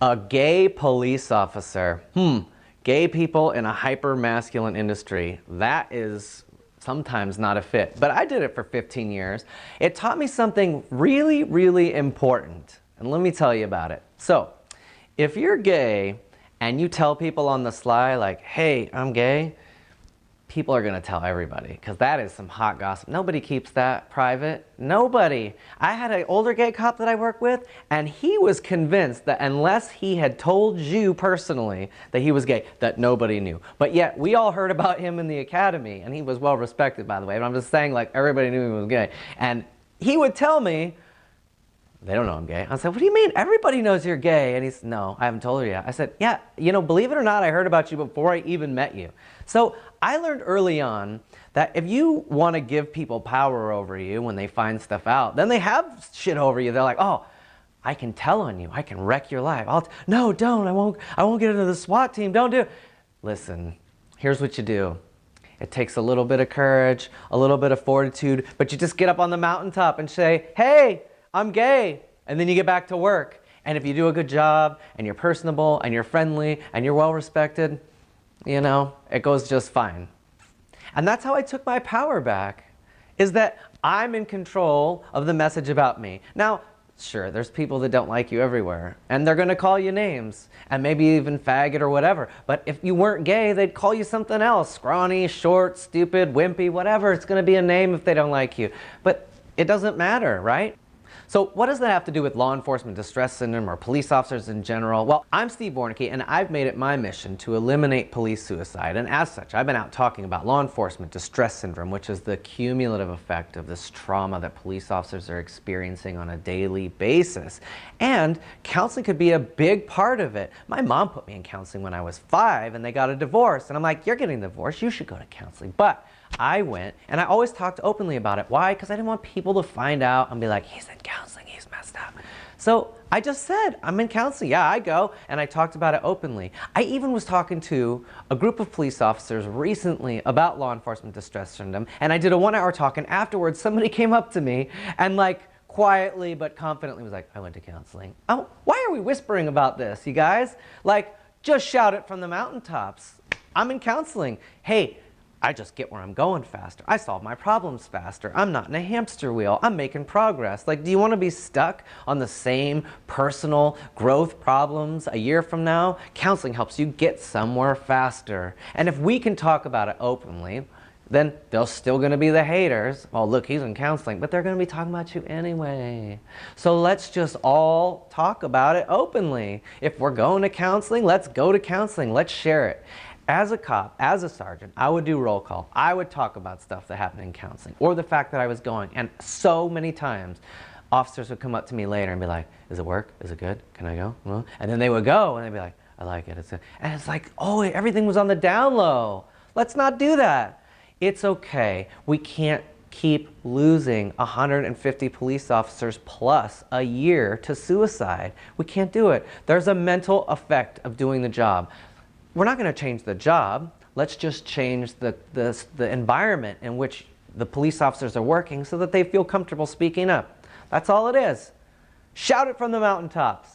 A gay police officer. Gay people in a hyper-masculine industry. That is sometimes not a fit. But I did it for 15 years. It taught me something really, really important. And let me tell you about it. So, if you're gay and you tell people on the sly, like, hey, I'm gay, people are going to tell everybody, because that is some hot gossip. Nobody keeps that private. Nobody. I had an older gay cop that I work with, and he was convinced that unless he had told you personally that he was gay, that nobody knew. But yet, we all heard about him in the academy, and he was well respected, by the way. But I'm just saying, like, everybody knew he was gay. And he would tell me, they don't know I'm gay. I said, what do you mean? Everybody knows you're gay. And he said, no, I haven't told her yet. I said, yeah, you know, believe it or not, I heard about you before I even met you. So I learned early on that if you want to give people power over you when they find stuff out, then they have shit over you. They're like, oh, I can tell on you. I can wreck your life. No, don't. I won't get into the SWAT team. Don't do it. Listen, here's what you do. It takes a little bit of courage, a little bit of fortitude, but you just get up on the mountaintop and say, hey, I'm gay, and then you get back to work. And if you do a good job, and you're personable, and you're friendly, and you're well respected, you know, it goes just fine. And that's how I took my power back, is that I'm in control of the message about me. Now, sure, there's people that don't like you everywhere, and they're gonna call you names, and maybe even faggot or whatever. But if you weren't gay, they'd call you something else, scrawny, short, stupid, wimpy, whatever. It's gonna be a name if they don't like you. But it doesn't matter, right? So what does that have to do with law enforcement distress syndrome or police officers in general? Well, I'm Steve Borneke, and I've made it my mission to eliminate police suicide. And as such, I've been out talking about law enforcement distress syndrome, which is the cumulative effect of this trauma that police officers are experiencing on a daily basis. And counseling could be a big part of it. My mom put me in counseling when I was 5, and they got a divorce. And I'm like, you're getting divorced, you should go to counseling. But I went, and I always talked openly about it. Why? Because I didn't want people to find out and be like, he's in counseling, he's messed up. So I just said, I'm in counseling. Yeah, I go. And I talked about it openly. I even was talking to a group of police officers recently about law enforcement distress syndrome. And I did a 1-hour talk, and afterwards somebody came up to me and like quietly but confidently was like, I went to counseling. Oh, why are we whispering about this, you guys? Like, just shout it from the mountaintops. I'm in counseling. Hey, I just get where I'm going faster. I solve my problems faster. I'm not in a hamster wheel. I'm making progress. Like, do you want to be stuck on the same personal growth problems a year from now? Counseling helps you get somewhere faster. And if we can talk about it openly, then there's still going to be the haters. Oh, look, he's in counseling, but they're going to be talking about you anyway. So let's just all talk about it openly. If we're going to counseling, let's go to counseling. Let's share it. As a cop, as a sergeant, I would do roll call. I would talk about stuff that happened in counseling or the fact that I was going. And so many times, officers would come up to me later and be like, is it work? Is it good? Can I go? Well, and then they would go and they'd be like, I like it. And it's like, oh, everything was on the down low. Let's not do that. It's okay. We can't keep losing 150 police officers plus a year to suicide. We can't do it. There's a mental effect of doing the job. We're not going to change the job. Let's just change the environment in which the police officers are working so that they feel comfortable speaking up. That's all it is. Shout it from the mountaintops.